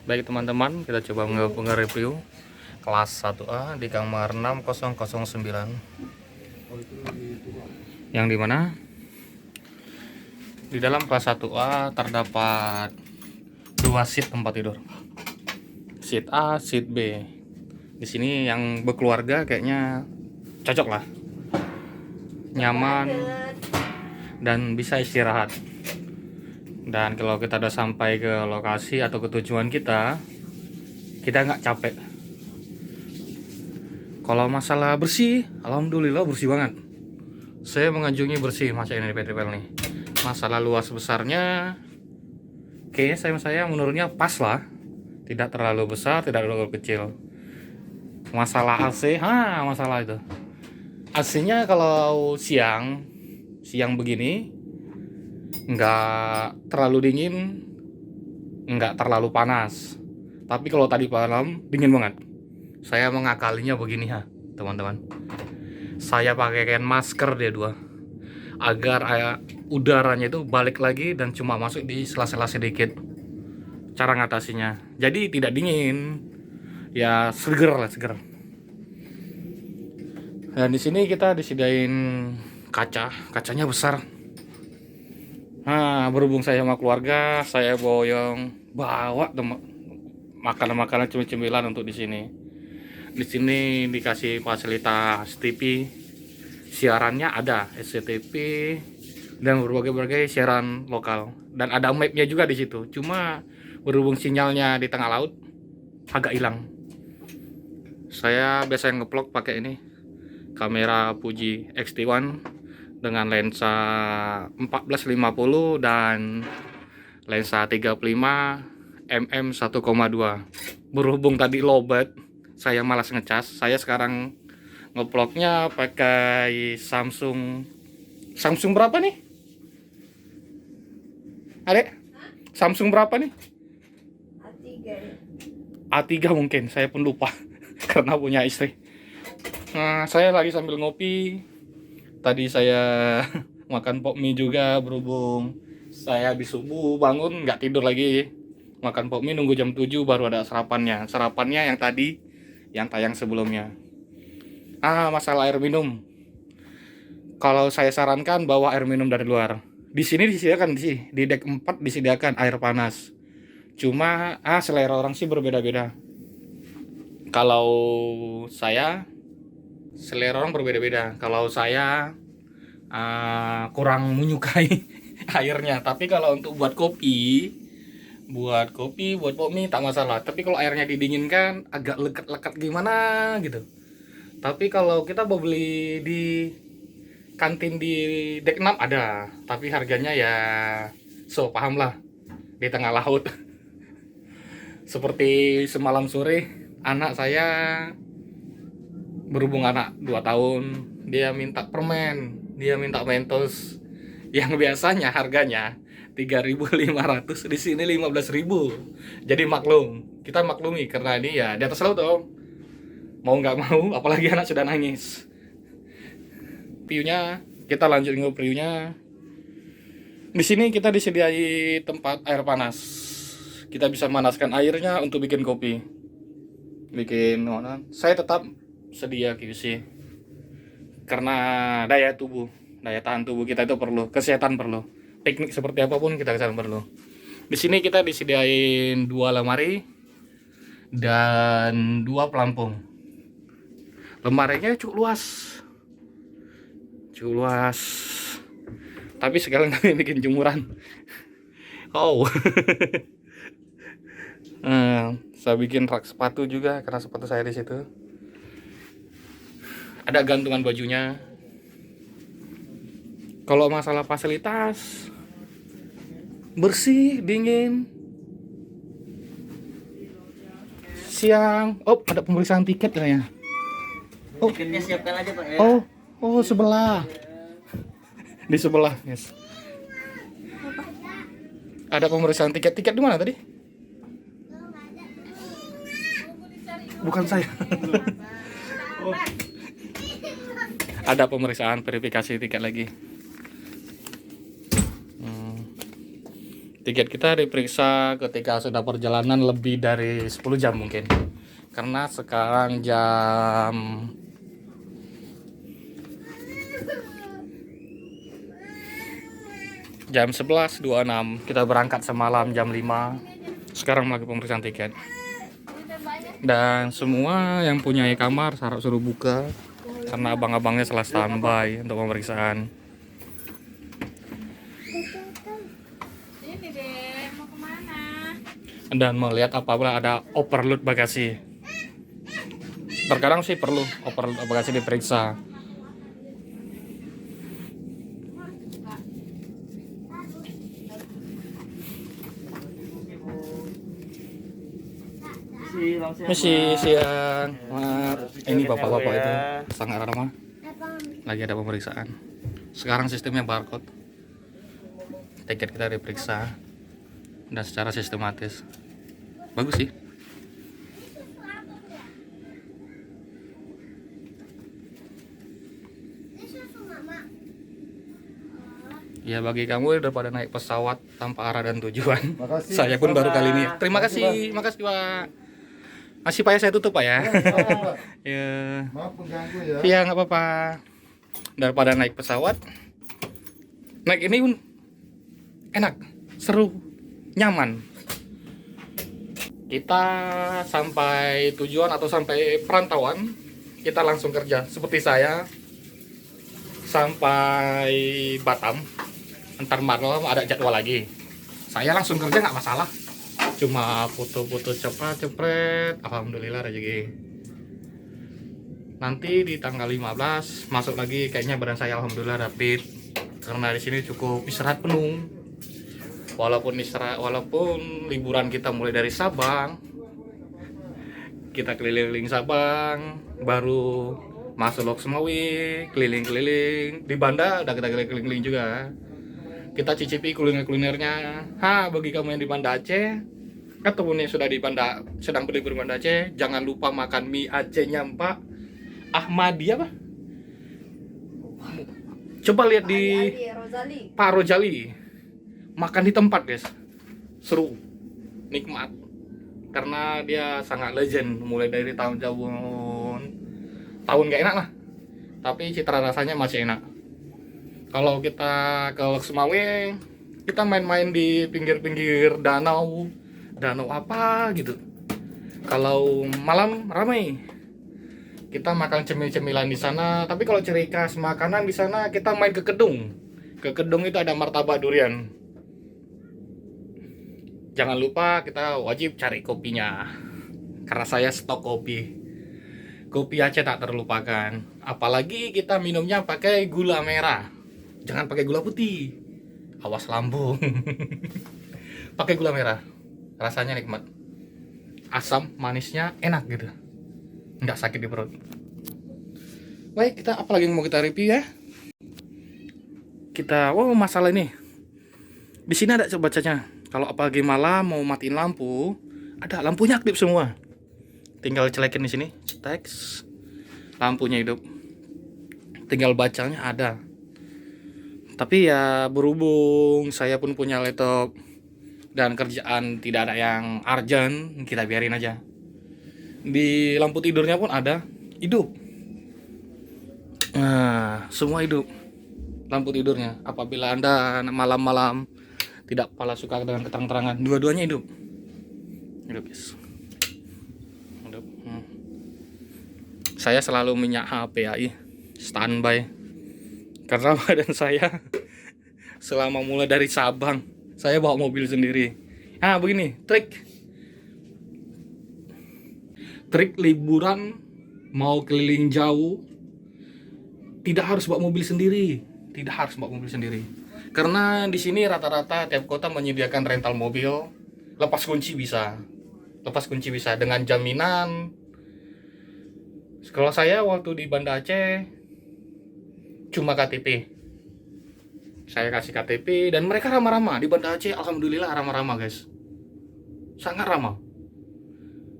Baik teman-teman, kita coba nge-review kelas 1A di kamar 6009. Yang dimana di dalam kelas 1A terdapat 2 seat tempat tidur. Seat A, seat B. Di sini yang berkeluarga kayaknya cocok lah. Nyaman dan bisa istirahat. Dan kalau kita udah sampai ke lokasi atau ke tujuan kita nggak capek. Kalau masalah bersih, alhamdulillah bersih banget. Saya menganjungi bersih masa ini di PTPL nih. Masalah luas besarnya, kayaknya saya menurutnya pas lah. Tidak terlalu besar, tidak terlalu kecil. Masalah AC, masalah itu. AC-nya kalau siang begini, nggak terlalu dingin, nggak terlalu panas. Tapi kalau tadi malam dingin banget. Saya mengakalinya begini teman-teman. Saya pakaikan masker dia 2 agar udaranya itu balik lagi dan cuma masuk di sela-sela sedikit. Cara ngatasinya, jadi tidak dingin, ya seger. Dan di sini kita disediain kacanya besar. Berhubung saya sama keluarga, saya bawa makanan-makanan cemil-cemilan untuk di sini. Di sini dikasih fasilitas TV, siarannya ada SCTV dan berbagai siaran lokal. Dan ada mapnya juga di situ. Cuma berhubung sinyalnya di tengah laut agak hilang. Saya biasanya ngevlog pakai ini, kamera Fuji X-T1 dengan lensa 1450 dan lensa 35 mm 1,2. Berhubung tadi lowbat, saya malas ngecas. Saya sekarang ngevlognya pakai Samsung berapa nih? Adek? Samsung berapa nih? A3 mungkin, saya pun lupa karena punya istri. Saya lagi sambil ngopi. Tadi saya makan pop mie juga, berhubung saya habis subuh bangun nggak tidur lagi. Makan pop mie nunggu jam 7 baru ada sarapannya. Sarapannya yang tadi, yang tayang sebelumnya. Masalah air minum. Kalau saya sarankan bawa air minum dari luar. Di sini disediakan di deck 4 disediakan air panas. Cuma selera orang sih berbeda-beda. Kalau saya selera orang berbeda-beda. Kalau saya kurang menyukai airnya. Tapi kalau untuk buat kopi, buat pop mie tak masalah. Tapi kalau airnya didinginkan agak lekat-lekat gimana gitu. Tapi kalau kita mau beli di kantin di Dek 6 ada, tapi harganya ya paham lah, di tengah laut. Seperti semalam sore anak saya, berhubung anak 2 tahun, dia minta permen, dia minta Mentos yang biasanya harganya 3.500, di sini 15.000. Jadi kita maklumi karena ini ya di atas laut dong. Mau nggak mau, apalagi anak sudah nangis. Viewnya, kita lanjut ke viewnya. Di sini kita disediai tempat air panas. Kita bisa manaskan airnya untuk bikin kopi. Saya tetap sedia QC. Karena daya tahan tubuh kita itu perlu, kesehatan perlu. Teknik seperti apapun kita perlu. Di sini kita disediain 2 lemari dan 2 pelampung. Lemarinya cukup luas. Tapi sekarang kami bikin jemuran. Saya bikin rak sepatu juga karena sepatu saya di situ. Ada gantungan bajunya. Kalau masalah fasilitas, bersih, dingin. Siang, ada pemeriksaan tiket ya. Tiketnya siapkan aja Pak ya. Sebelah. Di sebelah, yes. Ada pemeriksaan tiket di mana tadi? Bukan saya. Ada pemeriksaan verifikasi tiket lagi. Tiket kita diperiksa ketika sudah perjalanan lebih dari 10 jam mungkin. Karena sekarang jam 11.26, kita berangkat semalam jam 5. Sekarang lagi pemeriksaan tiket. Dan semua yang punya kamar suruh buka karena abang-abangnya salah standby untuk pemeriksaan. Ini deh, mau kemana? Dan melihat apabila ada overload bagasi. Terkadang sih perlu overload bagasi diperiksa. Masih siang. Ini bapak-bapak itu sangat ramah. Lagi ada pemeriksaan. Sekarang sistemnya barcode. Tiket kita diperiksa dan secara sistematis. Bagus sih. Ya bagi kamu daripada naik pesawat tanpa arah dan tujuan. Makasih. Saya pun baru kali ini. Terima kasih, makasih Pak. Masih Pak ya, saya tutup Pak ya. Ya. Maaf mengganggu ya. Iya nggak apa-apa. Daripada naik pesawat, naik ini pun enak, seru, nyaman. Kita sampai tujuan atau sampai perantauan, kita langsung kerja. Seperti saya sampai Batam, ntar malam ada jadwal lagi. Saya langsung kerja nggak masalah. Cuma foto-foto cepret, alhamdulillah rezeki. Nanti di tanggal 15 masuk lagi, kayaknya badan saya alhamdulillah rapid. Karena di sini cukup istirahat penuh. Walaupun liburan kita mulai dari Sabang, kita keliling-keliling Sabang, baru masuk Lok Sumawi, keliling-keliling. Di Banda udah kita keliling-keliling juga. Kita cicipi kuliner-kulinernya. Bagi kamu yang di Banda Aceh ataupun yang sudah di Banda, sedang berlibur di Banda Aceh, jangan lupa makan mie Acehnya Pak Ahmadiyah Pak. Coba lihat di Pak Rojali. Makan di tempat guys, seru, nikmat. Karena dia sangat legend, mulai dari tahun gak enak lah, tapi citra rasanya masih enak. Kalau kita ke Lok Sumawi, kita main-main di pinggir-pinggir danau apa gitu. Kalau malam ramai, kita makan cemil-cemilan di sana. Tapi kalau ciri khas makanan di sana, kita main ke Kedung. Ke Kedung itu ada martabak durian. Jangan lupa kita wajib cari kopinya, karena saya stok kopi. Kopi Aceh tak terlupakan. Apalagi kita minumnya pakai gula merah. Jangan pakai gula putih. Awas lambung. Pakai gula merah. Rasanya nikmat. Asam, manisnya enak gitu. Nggak sakit di perut. Baik, kita apalagi yang mau kita review ya? Masalah ini. Di sini ada bacanya. Kalau apalagi malam mau matiin lampu, ada lampunya aktif semua. Tinggal celekin di sini, teks, lampunya hidup. Tinggal bacanya ada. Tapi ya berhubung saya pun punya laptop dan kerjaan tidak ada yang urgent, kita biarin aja. Di lampu tidurnya pun ada, hidup. Nah, semua hidup. Lampu tidurnya. Apabila Anda malam-malam tidak pala suka dengan keterang-terangan, dua-duanya hidup. Hidup guys. Hidup. Saya selalu minyak HP AI standby. Karena badan saya selama mulai dari Sabang, saya bawa mobil sendiri. Begini, trik liburan mau keliling jauh, tidak harus bawa mobil sendiri. Karena di sini rata-rata tiap kota menyediakan rental mobil, lepas kunci bisa dengan jaminan. Kalau saya waktu di Banda Aceh cuma KTP, saya kasih KTP dan mereka ramah-ramah. Di Banda Aceh alhamdulillah ramah-ramah guys, sangat ramah.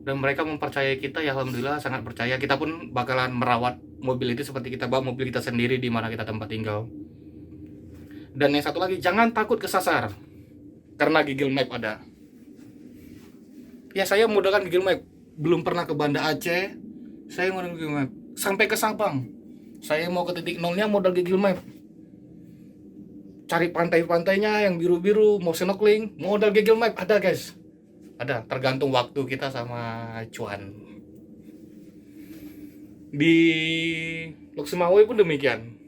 Dan mereka mempercayai kita, ya alhamdulillah sangat percaya. Kita pun bakalan merawat mobil itu seperti kita bawa mobil kita sendiri di mana kita tempat tinggal. Dan yang satu lagi, jangan takut kesasar. karena Google Map ada. Ya saya modalkan Google Map. Belum pernah ke Banda Aceh, saya modal Google Map. Sampai ke Sabang, saya mau ke titik nolnya modal Google Map. Cari pantai-pantainya yang biru-biru, mau snorkeling, modal Google Map ada guys. Ada, tergantung waktu kita sama cuan. Di Lok Sumawe pun demikian.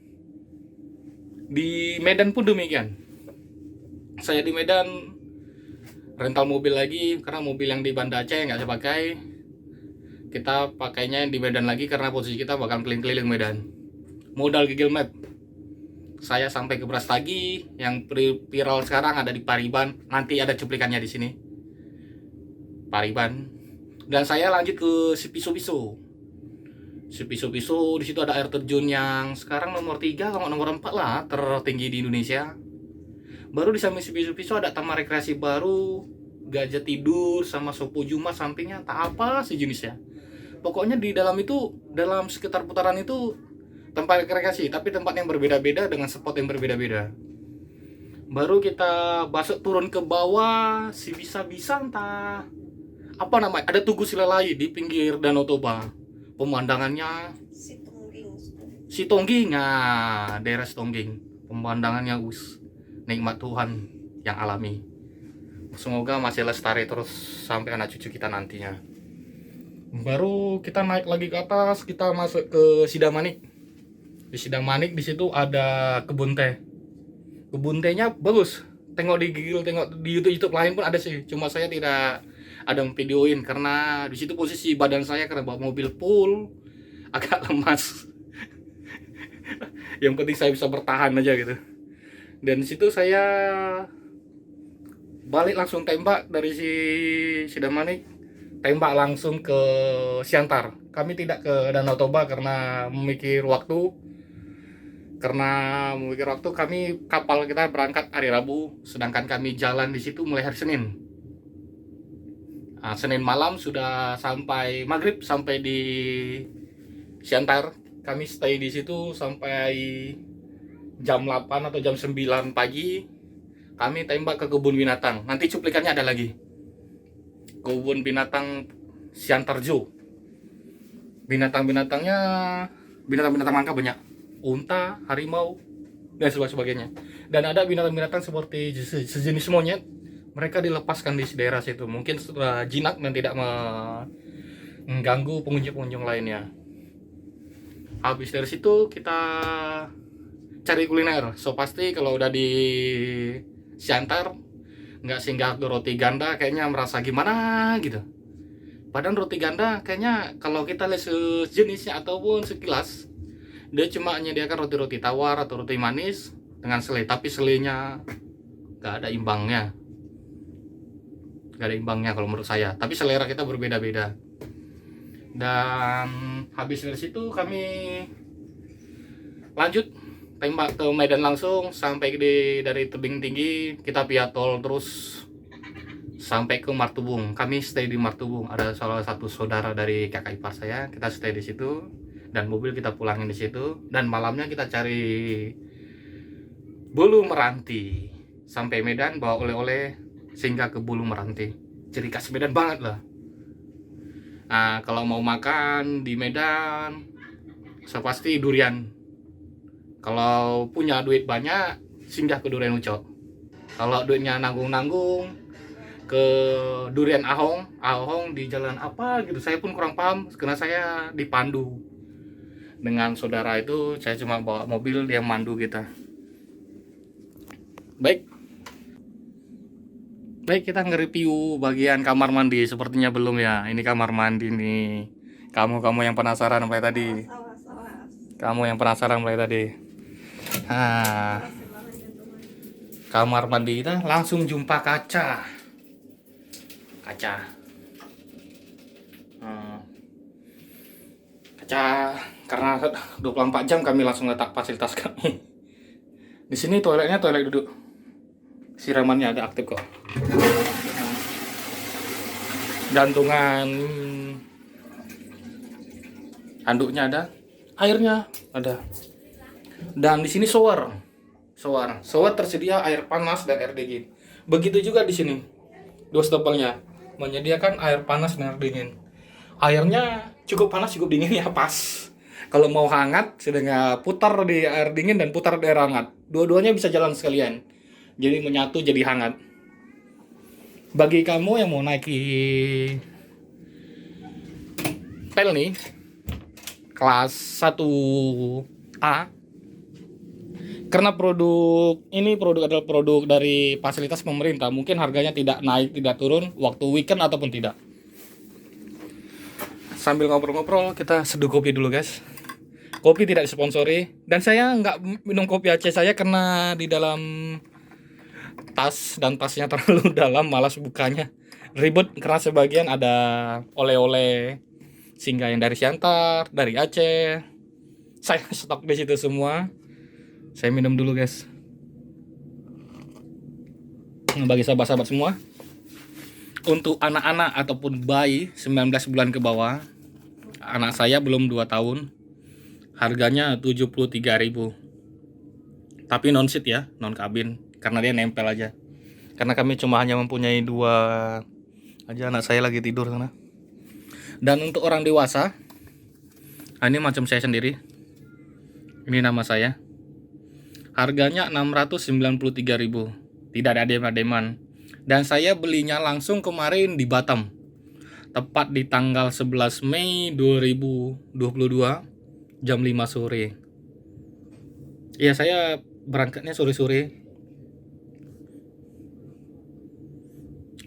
Di Medan pun demikian. Saya di Medan rental mobil lagi karena mobil yang di Banda Aceh nggak saya pakai. Kita pakainya yang di Medan lagi karena posisi kita bakal keliling-keliling Medan. Modal Google Map. Saya sampai ke Brastagi, yang viral sekarang ada di Pariban. Nanti ada cuplikannya di sini. Pariban. Dan saya lanjut ke Sipiso-Piso. Sipiso-Piso di situ ada air terjun yang sekarang nomor 3 kalau nomor 4 lah tertinggi di Indonesia. Baru di samping Sipiso-Piso ada taman rekreasi baru, gajah tidur sama Sopo Juma sampingnya, tak apa sejenisnya. Pokoknya di dalam itu, dalam sekitar putaran itu tempat rekreasi, tapi tempat yang berbeda-beda dengan spot yang berbeda-beda. Baru kita masuk turun ke bawah, si bisa-bisa entah apa namanya, ada Tugu Silalahi di pinggir Danau Toba. Pemandangannya Sitongging, nah daerah Sitongging. Pemandangannya nikmat Tuhan yang alami. Semoga masih lestari terus sampai anak cucu kita nantinya. Baru kita naik lagi ke atas, kita masuk ke Sidamanik. Di Sidamanik di situ ada kebun teh. Kebun tehnya bagus. Tengok di Google, tengok di YouTube lain pun ada sih. Cuma saya tidak ada videoin karena di situ posisi badan saya karena bawa mobil full agak lemas. Yang penting saya bisa bertahan aja gitu. Dan di situ saya balik langsung tembak dari si Sidamanik, tembak langsung ke Siantar. Kami tidak ke Danau Toba karena memikir waktu. Kami kapal kita berangkat hari Rabu, sedangkan kami jalan di situ mulai hari Senin. Nah, Senin malam sudah sampai maghrib, sampai di Siantar. Kami stay di situ sampai jam 8 atau jam 9 pagi. Kami tembak ke kebun binatang. Nanti cuplikannya ada lagi. Kebun binatang Siantar Zoo. Binatang-binatangnya binatang-binatang langka banyak. Unta, harimau, dan sebagainya. Dan ada binatang-binatang seperti sejenis monyet. Mereka dilepaskan di daerah situ. Mungkin setelah jinak dan tidak mengganggu pengunjung-pengunjung lainnya. Habis dari situ kita cari kuliner. So pasti kalau udah di Siantar nggak singgah ke roti ganda kayaknya merasa gimana gitu. Padahal roti ganda kayaknya kalau kita lihat sejenisnya ataupun sekilas, dia cuma menyediakan roti-roti tawar atau roti manis dengan selai, tapi selainya nggak ada imbangnya. Nggak ada imbangnya kalau menurut saya. Tapi selera kita berbeda-beda. Dan habis dari situ kami lanjut tembak ke Medan langsung sampai dari tebing tinggi kita via tol terus sampai ke Martubung. Kami stay di Martubung. Ada salah satu saudara dari kakak ipar saya, kita stay di situ dan mobil kita pulangin di situ. Dan malamnya kita cari bulu meranti sampai Medan, bawa oleh-oleh sehingga ke bulu meranti. Ciri khas Medan banget lah. Nah, kalau mau makan di Medan, so pasti durian. Kalau punya duit banyak, singgah ke Durian Ucok. Kalau duitnya nanggung-nanggung, ke Durian Ahong. Ahong di jalan apa gitu, saya pun kurang paham karena saya dipandu. Dengan saudara itu, saya cuma bawa mobil, dia mandu kita. Baik, kita nge-review bagian kamar mandi. Sepertinya belum ya. Ini kamar mandi nih. Kamu yang penasaran mulai tadi. Kamu yang penasaran mulai tadi. Nah, kamar mandi kita langsung jumpa kaca. Kaca karena 24 jam kami langsung letak fasilitas kami. Di sini toiletnya toilet duduk. Siramannya ada aktif kok. Gantungan handuknya ada, airnya ada. Dan di sini shower tersedia air panas dan air dingin. Begitu juga di sini. Dua stopernya menyediakan air panas dan air dingin. Airnya cukup panas, cukup dingin ya pas. Kalau mau hangat, sedang putar di air dingin dan putar di air hangat. Dua-duanya bisa jalan sekalian. Jadi menyatu jadi hangat. Bagi kamu yang mau naiki pel nih, kelas 1A, karena produk ini adalah produk dari fasilitas pemerintah, mungkin harganya tidak naik, tidak turun waktu weekend ataupun tidak. Sambil ngobrol-ngobrol, kita seduh kopi dulu guys. Kopi tidak disponsori, dan saya nggak minum kopi Aceh saya karena di dalam tas, dan tasnya terlalu dalam, malas bukanya. Ribet karena sebagian ada oleh-oleh singgah yang dari Siantar, dari Aceh. Saya stok di situ semua. Saya minum dulu guys. Bagi sahabat-sahabat semua, untuk anak-anak ataupun bayi 19 bulan ke bawah, anak saya belum 2 tahun, harganya 73.000. Tapi non seat ya, non kabin, karena dia nempel aja. Karena kami cuma hanya mempunyai 2 aja, anak saya lagi tidur sana. Dan untuk orang dewasa, ini macam saya sendiri. Ini nama saya. Harganya 693.000. Tidak ada adem-ademan. Dan saya belinya langsung kemarin di Batam. Tepat di tanggal 11 Mei 2022 jam 5 sore. Iya, saya berangkatnya sore-sore.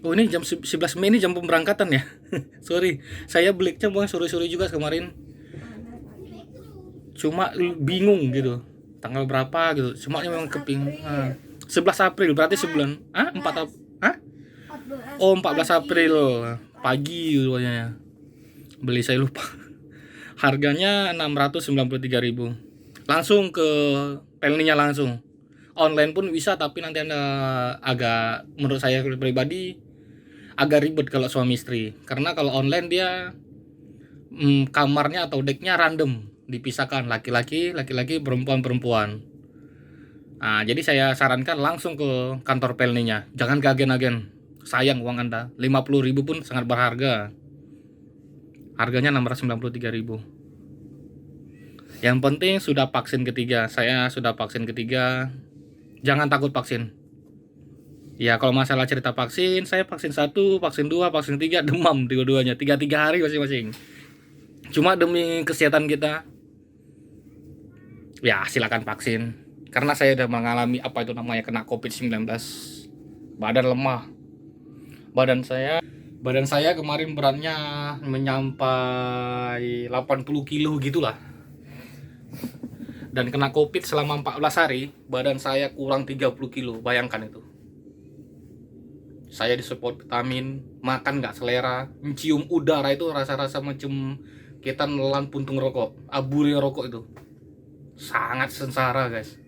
Oh, ini jam 11 Mei ini jam pemberangkatan ya. Sorry, saya belinya bukan sore-sore juga kemarin. Cuma bingung gitu. Tanggal berapa gitu. Cuma memang keping 11 April berarti sebulan. 4 Oh, 14 April pagi rupanya. Beli saya lupa. Harganya 693.000. Langsung ke pelninya langsung. Online pun bisa, tapi nanti Anda agak, menurut saya pribadi agak ribet kalau suami istri. Karena kalau online dia kamarnya atau decknya random, dipisahkan laki-laki, perempuan. Nah, jadi saya sarankan langsung ke kantor pelninya. Jangan ke agen-agen. Sayang uang Anda. 50.000 pun sangat berharga. Harganya 693.000. Yang penting sudah vaksin ketiga. Saya sudah vaksin ketiga. Jangan takut vaksin. Ya, kalau masalah cerita vaksin, saya vaksin 1, vaksin 2, vaksin 3, demam dua-duanya. 3 hari masing-masing. Cuma demi kesehatan kita, ya silakan vaksin. Karena saya udah mengalami apa itu namanya kena COVID-19. Badan lemah. Badan saya kemarin beratnya menyampai 80 kilo gitulah. Dan kena COVID selama 14 hari, badan saya kurang 30 kilo. Bayangkan itu. Saya disupport vitamin, makan nggak selera, mencium udara itu rasa-rasa macam kita nelan puntung rokok, aburi rokok itu. Sangat sengsara guys.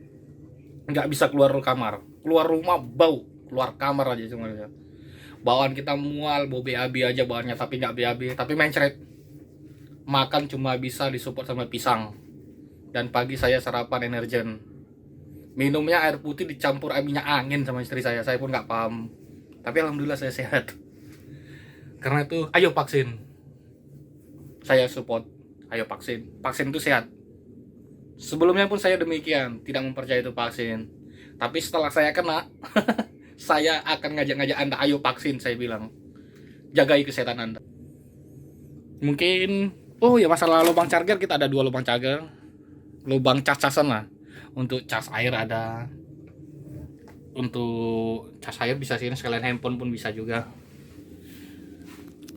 Nggak bisa keluar kamar, keluar rumah bau, keluar kamar aja cuma. Bawaan kita mual, bau BAB aja bawaannya, tapi nggak BAB, tapi mencret. Makan cuma bisa disupport sama pisang. Dan pagi saya sarapan energen. Minumnya air putih dicampur minyak angin sama istri saya pun nggak paham. Tapi alhamdulillah saya sehat. Karena itu, ayo vaksin. Saya support, ayo vaksin. Vaksin itu sehat. Sebelumnya pun saya demikian, tidak mempercayai itu vaksin. Tapi setelah saya kena, saya akan ngajak-ngajak Anda, ayo vaksin, saya bilang. Jagai kesehatan Anda. Mungkin, oh ya masalah lubang charger, kita ada 2 lubang charger. Lubang cas-casan lah. Untuk cas air ada. Untuk cas air bisa sini, sekalian handphone pun bisa juga.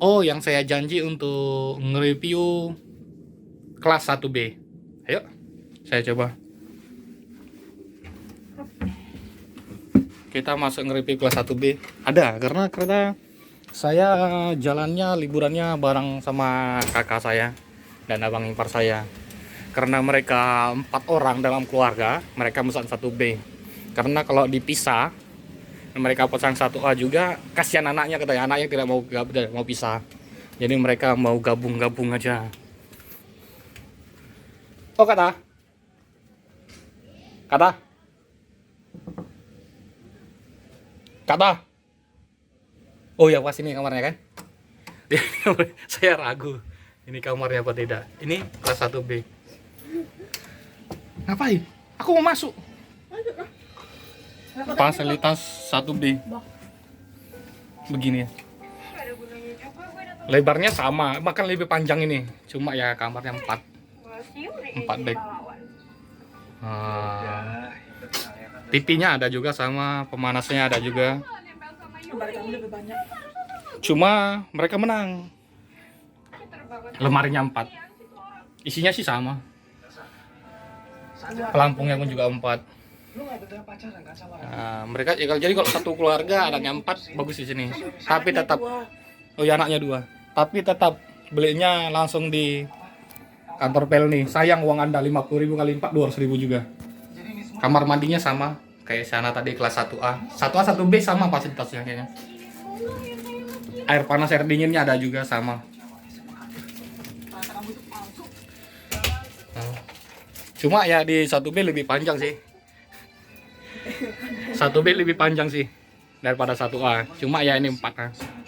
Oh, yang saya janji untuk nge-review kelas 1B. Ayo, saya coba. Kita masuk nge-review kelas 1B. Ada, karena saya jalannya, liburannya bareng sama kakak saya dan abang ipar saya. Karena mereka 4 orang dalam keluarga, mereka pesan 1B. Karena kalau dipisah, mereka pesan 1A juga, kasihan anaknya, katanya anaknya tidak mau pisah. Jadi mereka mau gabung aja. Oh, kata Oh ya, pas ini kamarnya kan? Saya ragu. Ini kamarnya apa tidak? Ini kelas 1B. Ngapain? Aku mau masuk. Fasilitas 1B. Begini ya. Lebarnya sama, bahkan lebih panjang ini. Cuma ya kamarnya 4 bed. TV-nya ada juga sama, pemanasnya ada juga. Cuma mereka menang. Lemarinya 4. Isinya sih sama. Pelampungnya pun juga 4. Mereka ya, jadi kalau satu keluarga anaknya 4 bagus di sini. Tapi tetap ya anaknya 2. Tapi tetap belinya langsung di kantor Pelni. Sayang uang Anda 50.000 kali 4 200.000 juga. Kamar mandinya sama kayak sana tadi kelas 1A. 1A 1B sama fasilitasnya kayaknya. Air panas air dinginnya ada juga sama. Cuma ya di 1B lebih panjang sih. 1B lebih panjang sih daripada 1A. Cuma ya ini 4.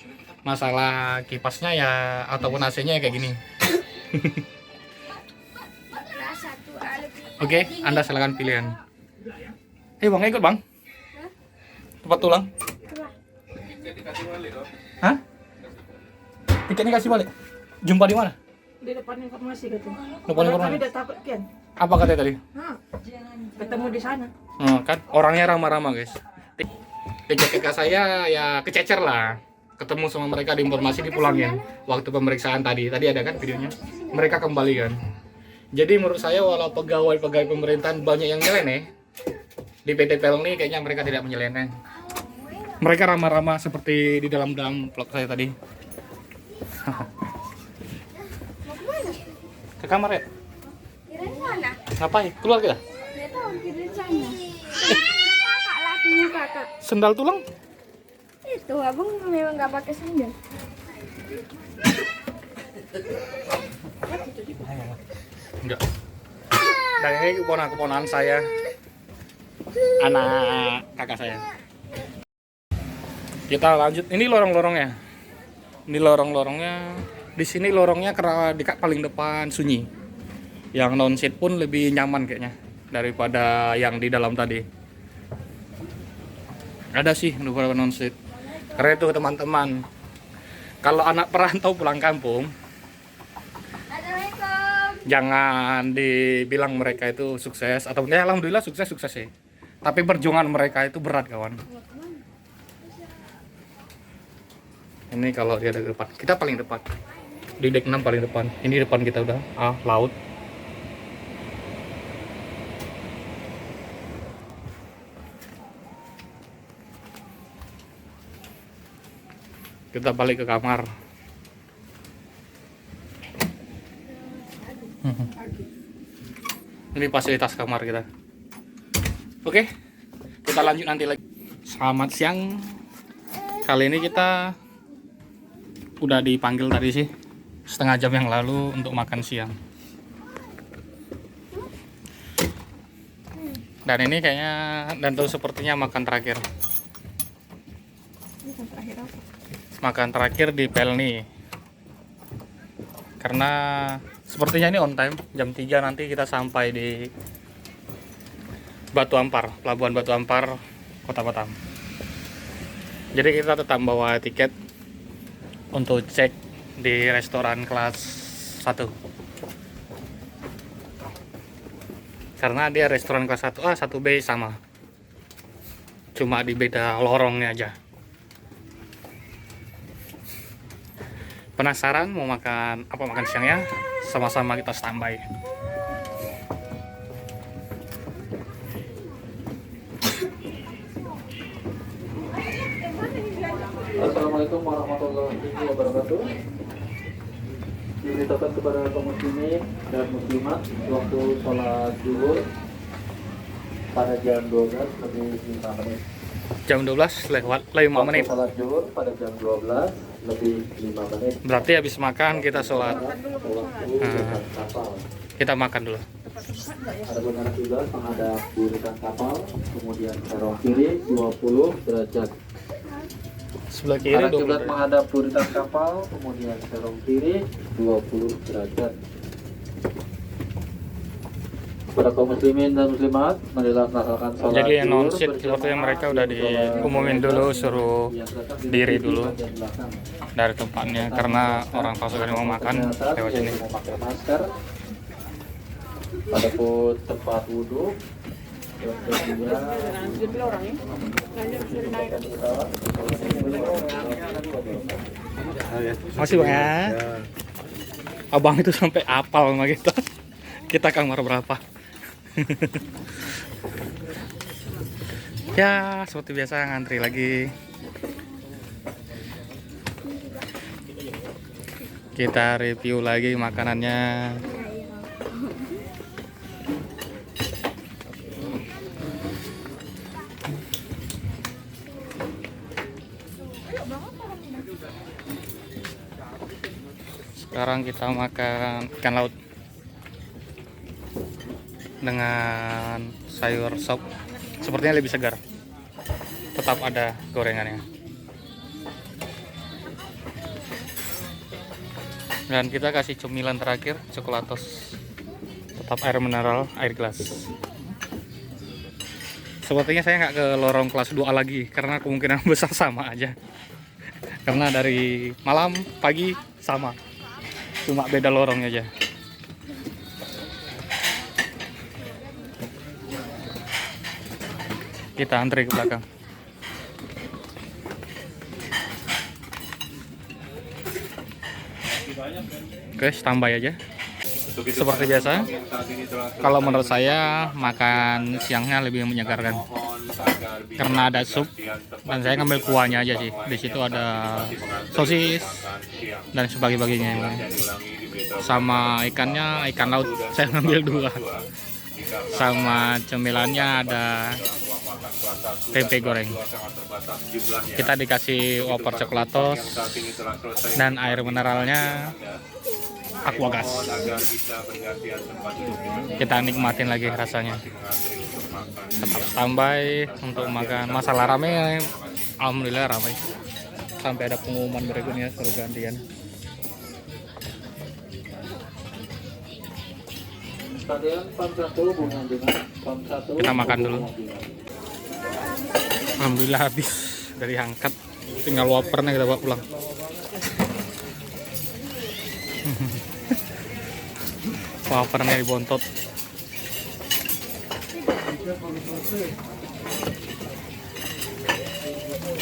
Masalah kipasnya ya ataupun AC-nya kayak gini. Oke, Anda silakan pilihan. Bang, ikut bang. Tempat tulang. Hah? Tiketnya kasih balik. Jumpa di mana? Di depan informasi katanya. Depan informasi. Kami udah takut kan? Apa katanya tadi? Ketemu di sana. Kan orangnya ramah-ramah guys. Tiket saya ya kececer lah. Ketemu sama mereka di informasi dipulangin. Waktu pemeriksaan tadi ada kan videonya. Mereka kembalikan. Jadi menurut saya walau pegawai pemerintahan banyak yang nyeleneh, di PT Pelni kayaknya mereka tidak menyeleneh. Mereka ramah-ramah seperti di dalam vlog saya tadi. Ke kamar ya? Kirain mana? Ngapain? Keluar kita? Nggak tahu, kirain sana. Kakak lah, punya kakak. Sendal tulang? Itu abang memang nggak pakai sandal. Enggak. Dan ini keponakan saya, anak kakak saya. Kita lanjut. Ini lorong-lorongnya. Ini lorong-lorongnya. Di sini lorongnya karena di paling depan sunyi. Yang non seat pun lebih nyaman kayaknya daripada yang di dalam tadi. Ada sih beberapa non seat. Karena itu teman-teman, kalau anak perantau pulang kampung, jangan dibilang mereka itu sukses atau ya alhamdulillah sukses sih. Tapi perjuangan mereka itu berat kawan. Ini kalau dia di depan, kita paling depan. Di dek 6 paling depan. Ini depan kita udah laut. Kita balik ke kamar. Ini fasilitas kamar kita. Oke, kita lanjut nanti lagi. Selamat siang. Kali ini kita udah dipanggil tadi sih, setengah jam yang lalu untuk makan siang. Dan ini kayaknya, dan tuh sepertinya makan terakhir. Makan terakhir di Pelni. Karena sepertinya ini on time, jam 3 nanti kita sampai di Batu Ampar, Pelabuhan Batu Ampar, Kota Batam. Jadi kita tetap bawa tiket untuk cek di restoran kelas 1. Karena dia restoran kelas 1A, 1B sama. Cuma di beda lorongnya aja. Penasaran mau makan apa makan siangnya? Sama-sama kita standby. Assalamualaikum warahmatullahi wabarakatuh. Diberitakan kepada kaum muslimin dan muslimat waktu sholat zuhur pada jam 12 lebih 5 menit. Jam 12 lewat 5 menit. Waktu sholat zuhur pada jam 12 lebih 5 menit. Berarti habis makan kita sholat. Waktu kapal. Kita makan dulu. Ada benar juga menghadap di dekat kapal, kemudian serong kiri 20 derajat. Sebelah kiri Arah 20 kiblat derajat. menghadap buritan kapal, kemudian serong kiri 20 derajat. Para kaum muslimin dan muslimat, marilah melaksanakan sholat Jadi yang zuhur non-seat berjamaah seperti yang mereka di udah sholat diumumin dulu, suruh yang terletak di diri sisi dulu bagian belakang. dari tempatnya karena orang pasukan yang mau makan Kesehatan, lewat sini. yaitu memakai masker. Adapun tempat wudhu yang kedua Masih bang ya. Abang itu sampai apal sama kita. Kita kamar berapa? Ya seperti biasa ngantri lagi. Kita review lagi makanannya. Sekarang kita makan ikan laut dengan sayur sop. Sepertinya lebih segar. Tetap ada gorengannya. Dan kita kasih cemilan terakhir, coklatos. Tetap air mineral, air gelas. Sepertinya saya nggak ke lorong kelas 2A lagi karena kemungkinan besar sama aja. Karena dari malam, pagi sama. Cuma beda lorongnya aja. Kita antri ke belakang. Oke, standby aja. Seperti biasa, kalau menurut saya makan siangnya lebih menyegarkan karena ada sup dan saya ngambil kuahnya aja sih. Di situ ada sosis dan sebagainya. Sama ikannya, ikan laut saya ngambil 2. Sama cemilannya ada tempe goreng. Kita dikasih wafer coklatos dan air mineralnya Aquagas. Kita nikmatin lagi rasanya. Tetap standby untuk makan. Masalah rame, alhamdulillah ramai. Sampai ada pengumuman berikutnya suruh gantian. Kita makan dulu. Alhamdulillah habis dari angkat. Tinggal wafernya kita bawa pulang. Wafernya dibontot.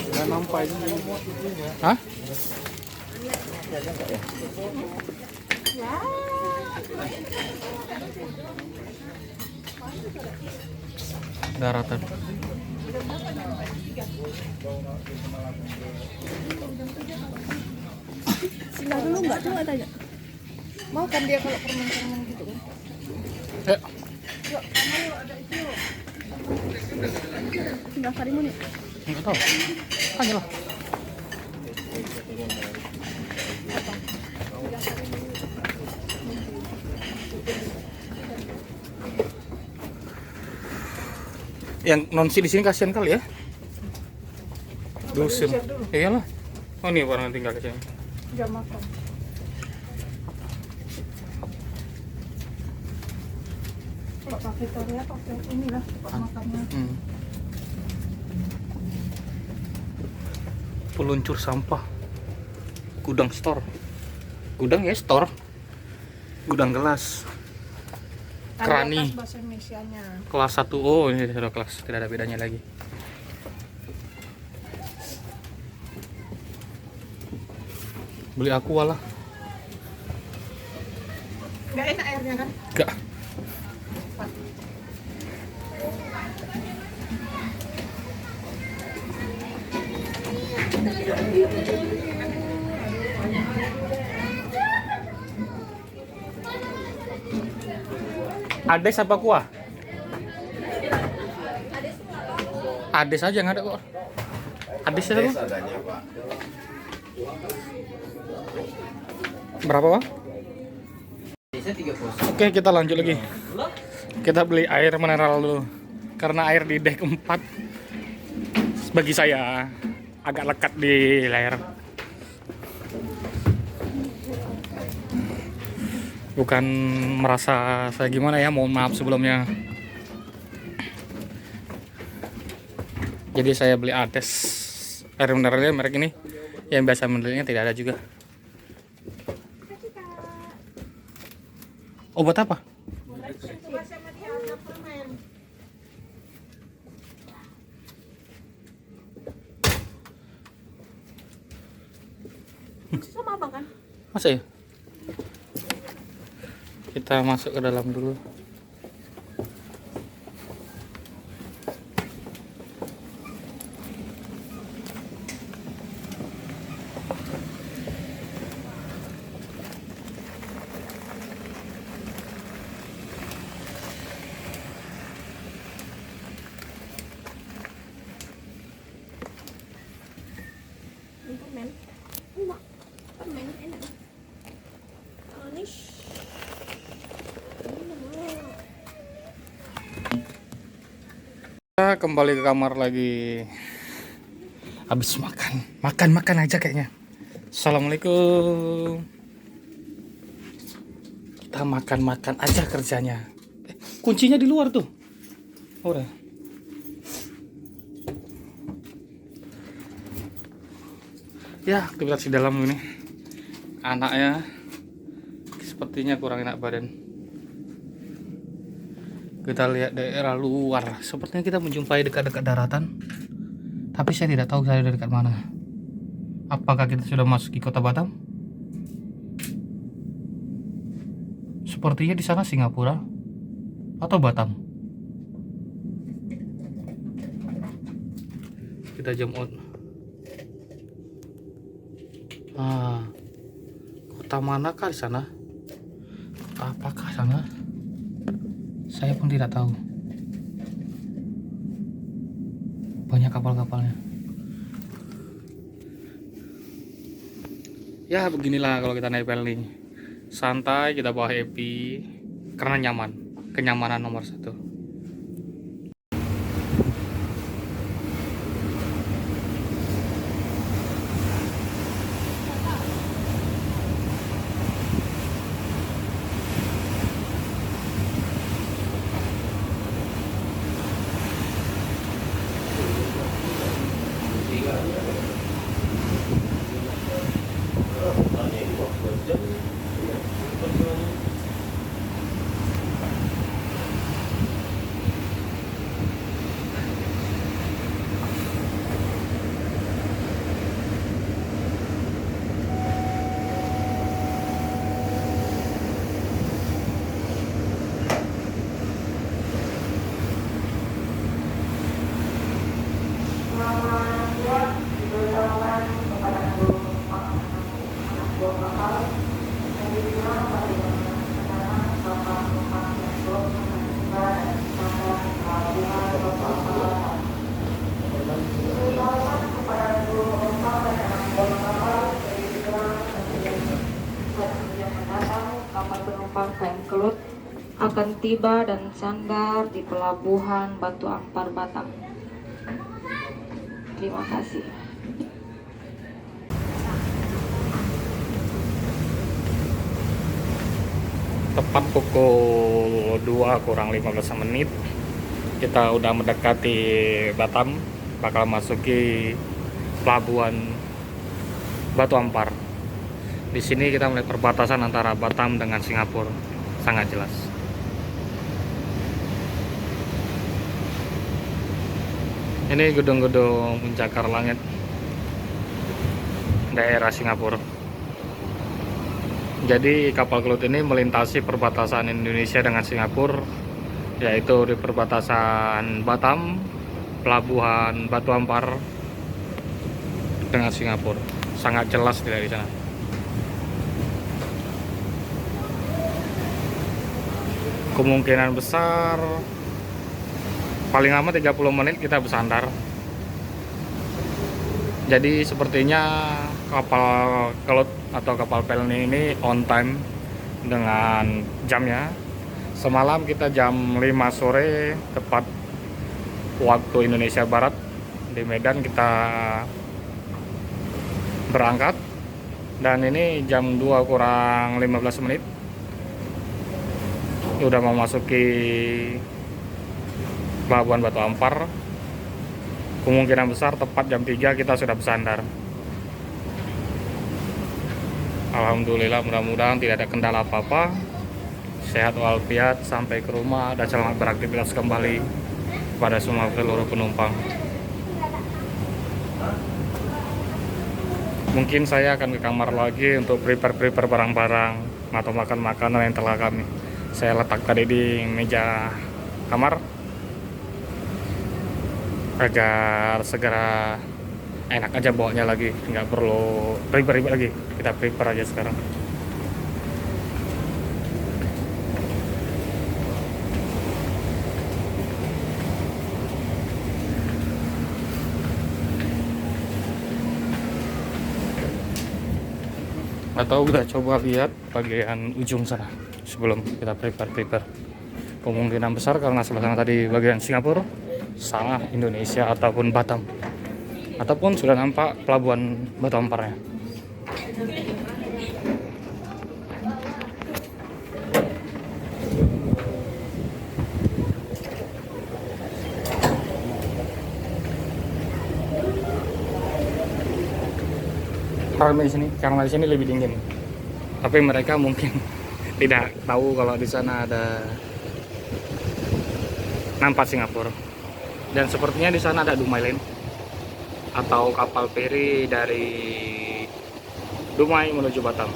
Nggak nampak ini. Hah? Daratan. Singgah dulu nggak coba tanya. Mau kan dia kalau permen-permen gitu kan? Ayo. Singgah Karimun ya. Nggak tahu. Tanya lah. Yang nonsi di sini kasihan kali ya. Dusun. Iyalah. Oh nih orang tinggal di sini. Jam makan. Kalau kafeteria pakai inilah tempat makannya. Peluncur sampah. Gudang store. Gudang ya store. Gudang gelas. Kerani. Ada bahasa Indonesianya. Kelas 1. Oh, ini sudah kelas. Tidak ada bedanya lagi. Beli aqua lah. Nggak enak airnya kan? Enggak. Ades apa kuah? Ades aja nggak ada kok. Ades ada kok. Berapa Pak? Oke, kita lanjut lagi. Kita beli air mineral dulu. Karena air di deck 4 bagi saya agak lekat di layar. Bukan merasa saya gimana ya, mohon maaf sebelumnya. Jadi saya beli Ades air mineralnya merek ini, yang biasa mineralnya tidak ada juga. Obat apa? Sama abang kan? Masa ya? Kita masuk ke dalam dulu. Permen. Enggak. Permen enak. Manis. Kita kembali ke kamar lagi. Habis makan aja kayaknya. Assalamualaikum. Kita makan aja kerjanya. Kuncinya di luar tuh. Oh, udah. Ya, aktivitas di dalam ini. Anaknya sepertinya kurang enak badan. Kita lihat daerah luar. Sepertinya kita menjumpai dekat-dekat daratan. Tapi saya tidak tahu saya dari dekat mana. Apakah kita sudah masuk ke kota Batam? Sepertinya di sana Singapura atau Batam. Kita jam out. Kota manakah di sana? Kota apakah sana? Saya pun tidak tahu. Banyak kapal-kapalnya. Ya beginilah kalau kita naik pelni. Santai, kita bawa happy karena nyaman. Kenyamanan nomor satu. Kapal penumpang KM Kelut akan tiba dan sandar di pelabuhan Batu Ampar, Batam. Terima kasih. Tepat pukul 2 kurang 15 menit. Kita udah mendekati Batam, bakal masuki pelabuhan Batu Ampar. Di sini kita melihat perbatasan antara Batam dengan Singapura, sangat jelas. Ini gedung-gedung pencakar langit daerah Singapura. Jadi kapal Kelut ini melintasi perbatasan Indonesia dengan Singapura, yaitu di perbatasan Batam, pelabuhan Batu Ampar dengan Singapura. Sangat jelas dari sana. Kemungkinan besar paling lama 30 menit kita bersandar. Jadi sepertinya kapal Kelut atau kapal pelni ini on time dengan jamnya. Semalam kita jam 5 sore tepat waktu Indonesia Barat di Medan kita berangkat. Dan ini jam 2 kurang 15 menit. Udah mau masuki Pelabuhan Batu Ampar. Kemungkinan besar tepat jam 3 kita sudah bersandar. Alhamdulillah, mudah-mudahan tidak ada kendala apa-apa. Sehat walafiat sampai ke rumah dan selamat beraktivitas kembali pada semua seluruh penumpang. Mungkin saya akan ke kamar lagi untuk prepare barang-barang atau makan makanan yang telah saya letak tadi di meja kamar agar segera enak aja bawanya lagi, nggak perlu ribet-ribet lagi. Kita prepare aja sekarang. Atau udah coba lihat bagian ujung sana sebelum kita prepare. Kemungkinan besar karena sebelah sana tadi bagian Singapura, sana Indonesia ataupun Batam, ataupun sudah nampak pelabuhan Batu Amparnya. Karena di sini lebih dingin. Tapi mereka mungkin tidak tahu kalau di sana ada nampak Singapura. Dan sepertinya di sana ada Dumai Lane atau kapal feri dari Dumai menuju Batam.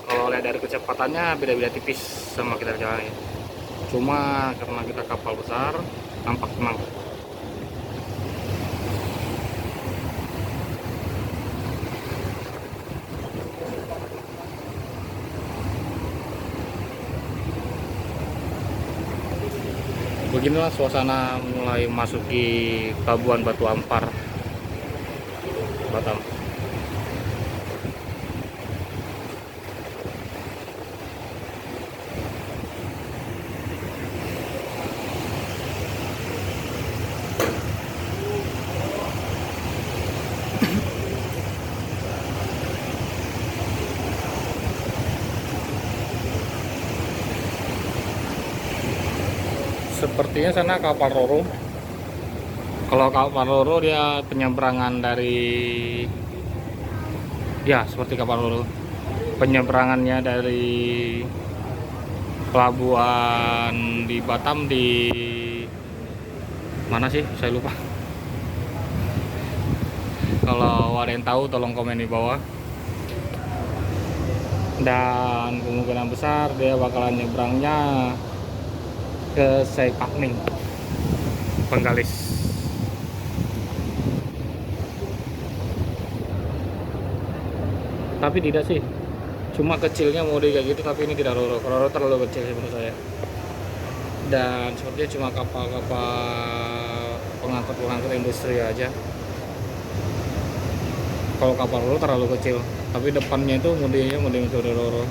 Kalau lihat dari kecepatannya beda-beda tipis sama kita jalan. Cuma karena kita kapal besar, nampak tenang. Beginilah suasana mulai masuki Pelabuhan Batu Ampar, Batam. Sepertinya sana kapal Roro. Kalau kapal Roro dia penyeberangan dari, ya seperti kapal Roro, penyeberangannya dari pelabuhan di Batam di mana sih, saya lupa. Kalau ada yang tahu tolong komen di bawah. Dan kemungkinan besar dia bakalan nyebrangnya ke Saipakning, Penggalis. Tapi tidak sih, cuma kecilnya mode kayak gitu, tapi ini tidak Roro. Roro terlalu kecil sih menurut saya. Dan sepertinya cuma kapal-kapal pengangkut industri aja. Kalau kapal Roro terlalu kecil, tapi depannya itu modenya mode Roro.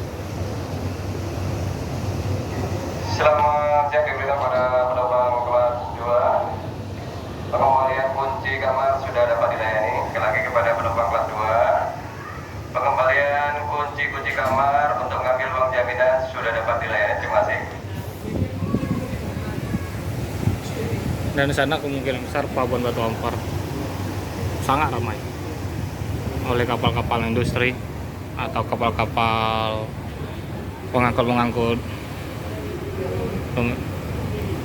Selamat siang, diberitahu pada penumpang kelas 2. Pengembalian kunci kamar sudah dapat dilayani. Sekali lagi kepada penumpang kelas 2, pengembalian kunci kamar untuk mengambil uang jaminan sudah dapat dilayani. Terima kasih. Dan di sana kemungkinan besar Pelabuhan Batu Ampar sangat ramai oleh kapal-kapal industri atau kapal-kapal pengangkut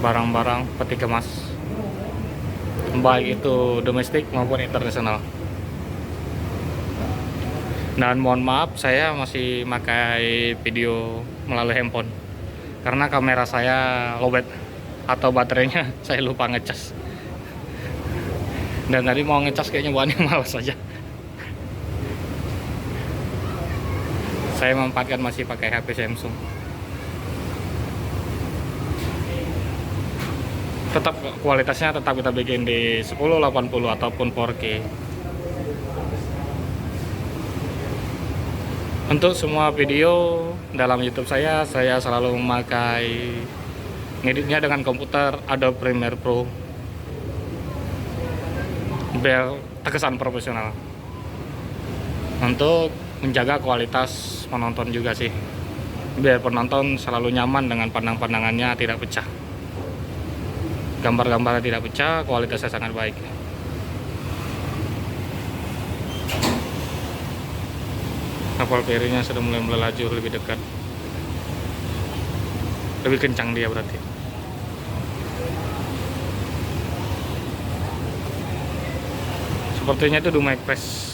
barang-barang peti kemas, baik itu domestik maupun internasional. Dan mohon maaf, saya masih pakai video melalui handphone karena kamera saya lowbat atau baterainya saya lupa ngecas. Dan tadi mau ngecas kayaknya bahannya malas saja. Saya memanfaatkan masih pakai HP Samsung. Tetap kualitasnya tetap kita bikin di 1080 ataupun 4K. Untuk semua video dalam YouTube saya selalu memakai ngeditnya dengan komputer Adobe Premiere Pro biar terkesan profesional, untuk menjaga kualitas penonton juga sih, biar penonton selalu nyaman dengan pandang-pandangannya tidak pecah, gambar-gambarnya tidak pecah, kualitasnya sangat baik. Kapal ferinya sudah mulai melaju lebih dekat, lebih kencang dia berarti. Sepertinya itu Dumai Express.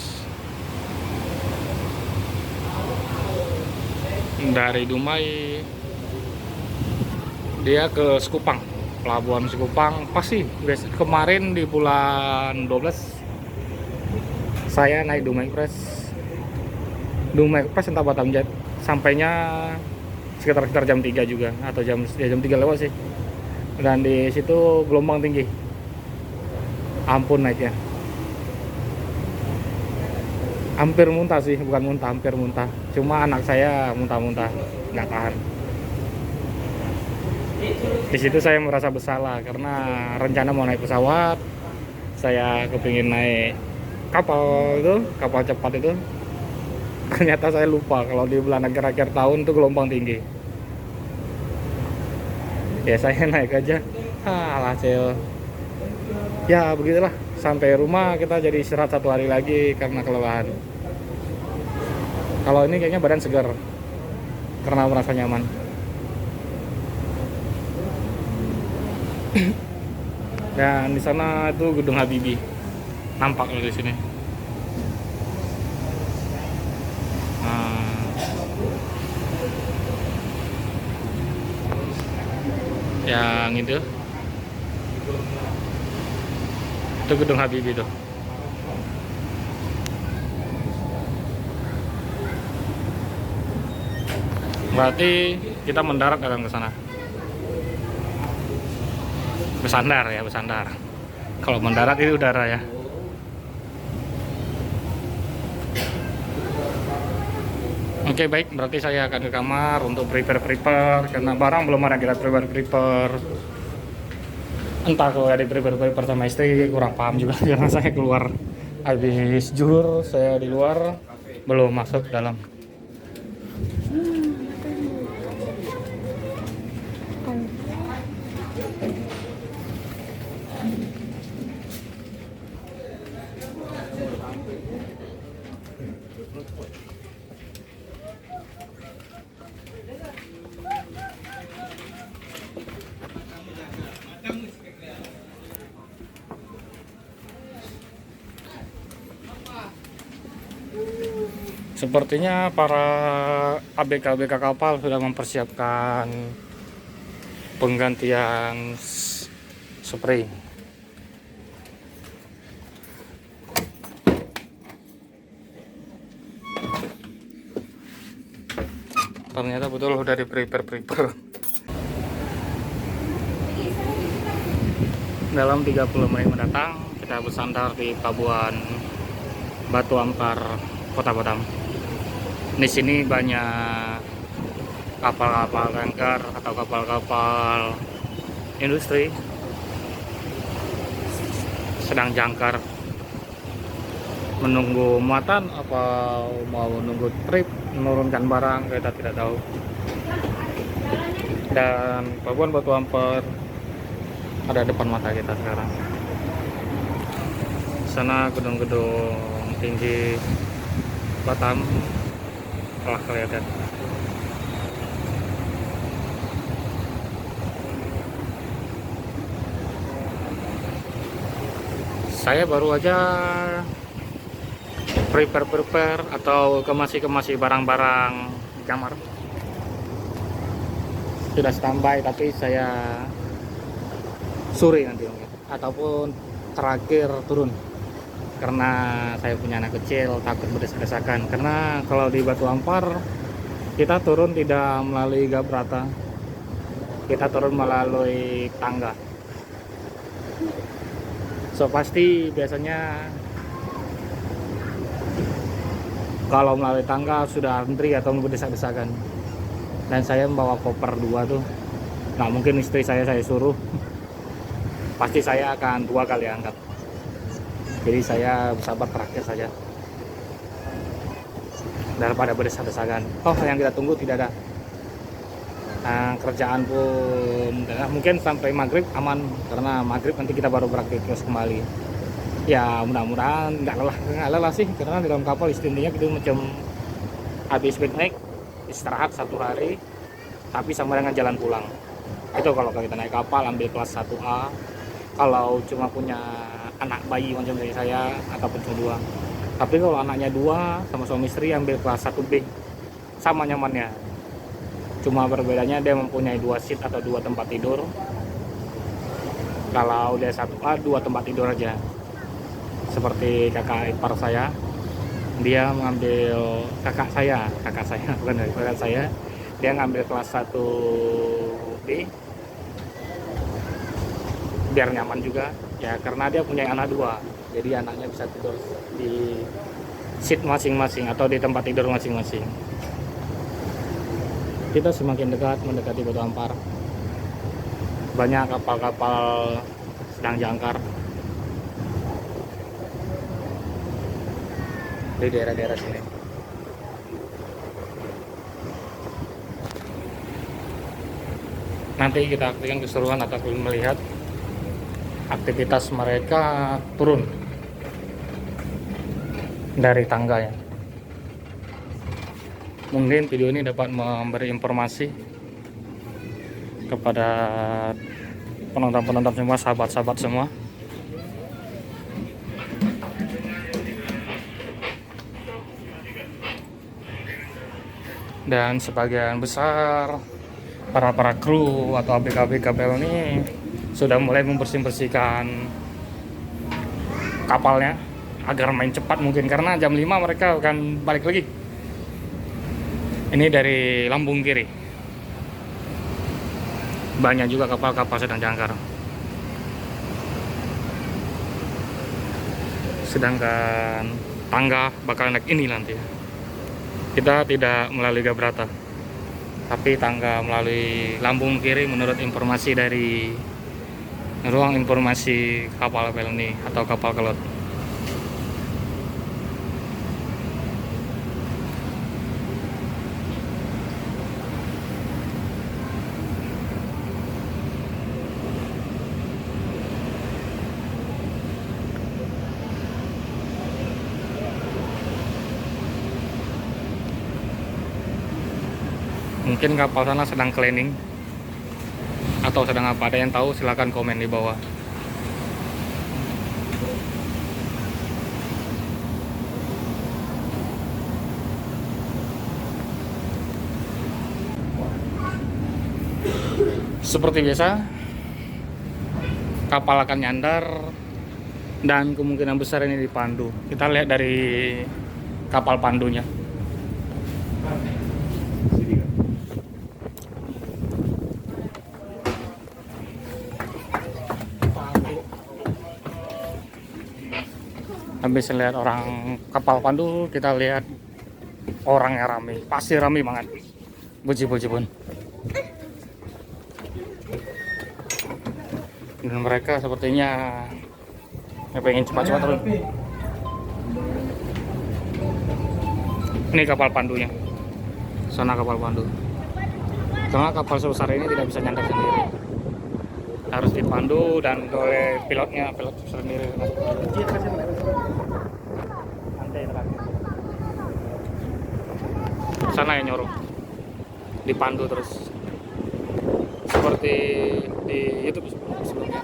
Dari Dumai dia ke Sekupang, pelabuhan Sekupang. Pasti kemarin di bulan 12 saya naik Dumai Express entah Batam Jet, sampainya sekitar jam 3 juga, atau jam 3 lewat sih. Dan di situ gelombang tinggi, ampun naiknya, hampir muntah sih, bukan muntah, hampir muntah. Cuma anak saya muntah-muntah, nggak tahan. Di situ saya merasa bersalah karena rencana mau naik pesawat, saya kepingin naik kapal cepat itu. Ternyata saya lupa kalau di bulan akhir-akhir tahun itu gelombang tinggi. Ya saya naik aja, alhasil ya begitulah. Sampai rumah kita jadi istirahat 1 hari lagi karena kelelahan. Kalau ini kayaknya badan segar karena merasa nyaman. Dan di sana itu Gedung Habibie, nampak dari sini. Yang itu Gedung Habibie tuh. Berarti kita mendarat akan ke sana. Bersandar. Kalau mendarat itu udara ya. Oke, baik, berarti saya akan ke kamar untuk prepare karena barang belum ada kita prepare. Entah kalau ada prepare sama istri, kurang paham juga karena saya keluar habis zuhur, saya di luar belum masuk dalam. Sepertinya para ABK kapal sudah mempersiapkan penggantian spray. Ternyata betul udah di prepare. Dalam 30 menit mendatang kita bersandar di pelabuhan Batu Ampar, Kota Batam. Di sini banyak kapal-kapal tanker atau kapal-kapal industri sedang jangkar menunggu muatan apa mau menunggu trip menurunkan barang, kita tidak tahu. Dan pelabuhan Batu Ampar ada depan mata kita sekarang. Sana gedung-gedung tinggi Batam telah kelihatan. Saya baru aja prepare atau kemasi barang-barang di kamar. Sudah standby, tapi saya sore nanti ataupun terakhir turun. Karena saya punya anak kecil, takut berdesak-desakan. Karena kalau di Batu Ampar kita turun tidak melalui Gabrata, kita turun melalui tangga. So pasti biasanya kalau melalui tangga sudah antri atau berdesak-desakan. Dan saya membawa koper 2 tuh, nggak mungkin istri saya suruh. Pasti saya akan 2 kali angkat. Jadi saya bersabar terakhir saja daripada berdesak-desakan. Oh, yang kita tunggu tidak ada. Kerjaan pun mungkin sampai maghrib aman, karena maghrib nanti kita baru beraktivitas kembali. Ya mudah-mudahan nggak lelah sih, karena di dalam kapal istimewanya gitu macam habis piknik istirahat 1 hari tapi sama dengan jalan pulang. Itu kalau kita naik kapal ambil kelas 1A. Kalau cuma punya anak bayi macam dari saya ataupun cuma 2. Tapi kalau anaknya 2 sama suami istri ambil kelas 1B, sama nyamannya. Cuma berbedanya dia mempunyai 2 seat atau 2 tempat tidur. Kalau dia 1A 2 tempat tidur aja. Seperti kakak ipar saya, dia mengambil kakak saya bukan dari kakak saya, dia ngambil kelas 1B biar nyaman juga ya, karena dia punya anak 2, jadi anaknya bisa tidur di seat masing-masing atau di tempat tidur masing-masing. Kita semakin dekat mendekati Batu Ampar, banyak kapal-kapal sedang jangkar di daerah-daerah sini. Nanti kita akan keseruan ataupun melihat aktivitas mereka turun dari tangga ya. Mungkin video ini dapat memberi informasi kepada penonton-penonton semua, sahabat-sahabat semua. Dan sebagian besar para kru atau ABK kapal ini sudah mulai membersihkan kapalnya agar main cepat mungkin, karena jam 5 mereka akan balik lagi. Ini dari lambung kiri. Banyak juga kapal-kapal sedang jangkar. Sedangkan tangga bakal naik ini nanti. Kita tidak melalui Gabrata, tapi tangga melalui lambung kiri menurut informasi dari ruang informasi kapal pelni atau kapal kelot. Mungkin kapal sana sedang cleaning atau sedang apa, ada yang tahu silahkan komen di bawah. Seperti biasa, kapal akan nyandar dan kemungkinan besar ini dipandu. Kita lihat dari kapal pandunya. Habis lihat orang kapal pandu, kita lihat orangnya ramai, pasti ramai banget. Buji-buji pun. Dan mereka sepertinya pengen cepat-cepat turun. Ini kapal pandunya. Sana kapal pandu. Karena kapal sebesar ini tidak bisa nyandar sendiri, harus dipandu dan oleh pilotnya, pilot sendiri. Sana yang nyuruh, dipandu terus seperti di YouTube sebelumnya.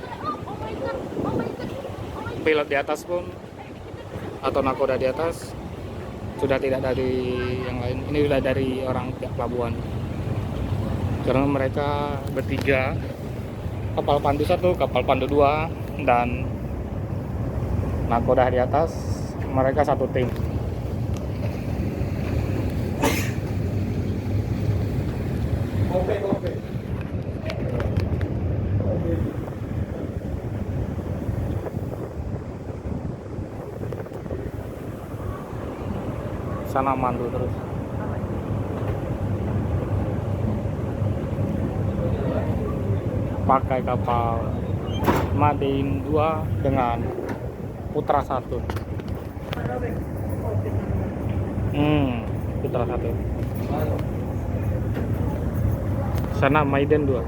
Pilot di atas pun atau nakoda di atas sudah tidak dari yang lain, ini sudah dari orang pihak pelabuhan, karena mereka bertiga, kapal pandu 1, kapal pandu 2, dan nakoda di atas, mereka satu tim. Sana mandu terus. Pakai kapal Madin 2 dengan Putra 1. Putra 1. Sana Maiden 2.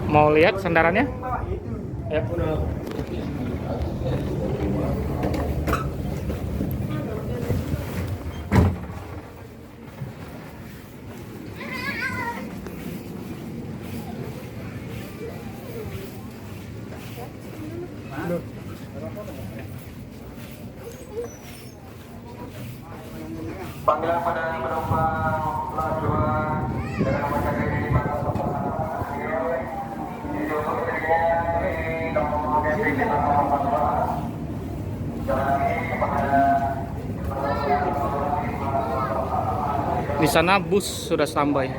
Mau lihat sandarannya? Ya. Panggilan pada penumpang kelas 2 dengan nomor jaga diri maka di nomor Di sana bus sudah standby.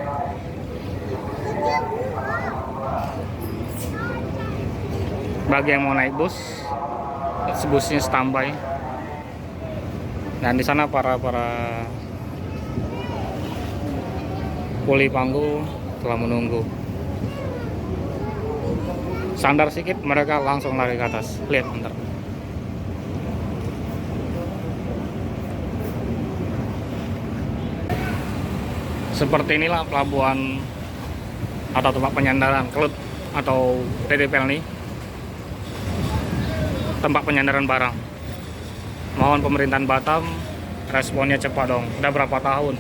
Bagi yang mau naik bus, busnya standby. Dan di sana para kuli panggul telah menunggu. Sandar sedikit mereka langsung lari ke atas. Lihat bentar. Seperti inilah pelabuhan atau tempat penyandaran Kelut atau PT Pelni, tempat penyandaran barang. Mohon pemerintahan Batam responnya cepat dong. Udah berapa tahun?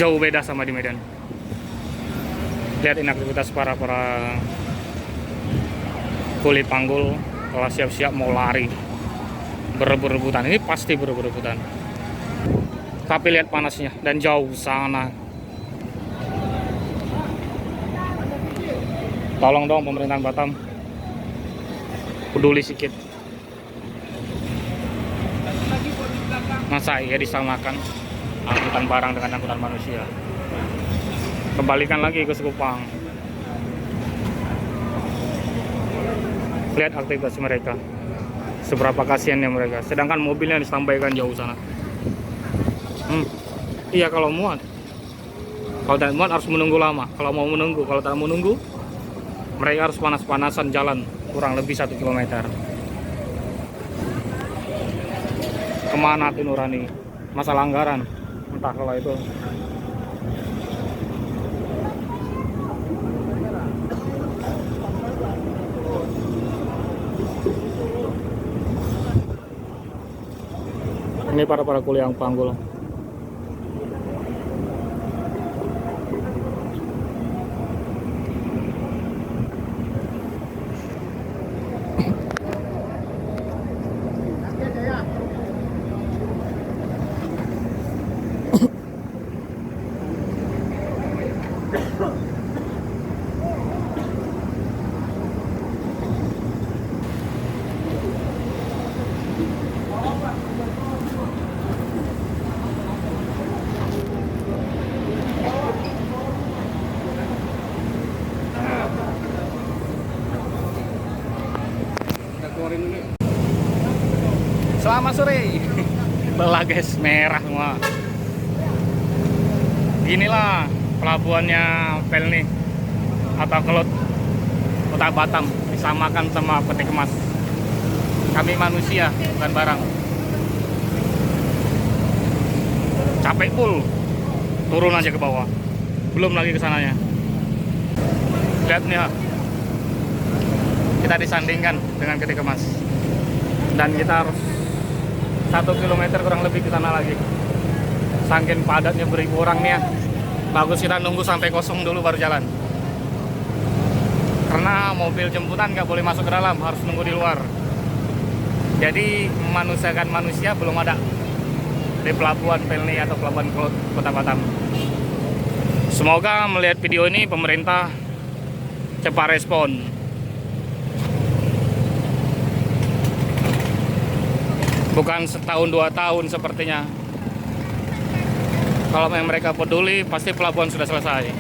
Jauh beda sama di Medan. Lihat ini aktivitas para kuli panggul telah siap-siap mau lari, berebut-rebutan. Ini pasti berebut-rebutan. Tapi lihat panasnya dan jauh sana. Tolong dong pemerintahan Batam peduli sedikit. Masa iya disamakan angkutan barang dengan angkutan manusia? Kembalikan lagi ke Sekupang. Lihat aktivitas mereka, seberapa kasihannya mereka. Sedangkan mobilnya disampaikan jauh sana. Iya, kalau muat. Kalau tidak muat harus menunggu lama. Kalau mau menunggu, kalau tidak menunggu, mereka harus panas-panasan jalan kurang lebih 1 km. Kemana hati nurani? Masalah anggaran, entah kalau itu. Ini para kuli yang panggul. Selamat sore. Belah guys, merah semua. Inilah pelabuhannya Pelni atau Kelut Kota Batam, disamakan sama peti kemas. Kami manusia, bukan barang. Capek full, turun aja ke bawah. Belum lagi ke sananya. Lihat nih ya. Kita disandingkan dengan peti kemas. Dan kita harus 1 kilometer kurang lebih ke sana lagi. Saking padatnya beribu orang nih ya. Bagus kita nunggu sampai kosong dulu baru jalan. Karena mobil jemputan nggak boleh masuk ke dalam, harus nunggu di luar. Jadi memanusiakan manusia belum ada di pelabuhan Pelni atau pelabuhan Kelut Kota Batam. Semoga melihat video ini pemerintah cepat respon. Bukan setahun 2 tahun sepertinya. Kalau memang mereka peduli, pasti pelabuhan sudah selesai.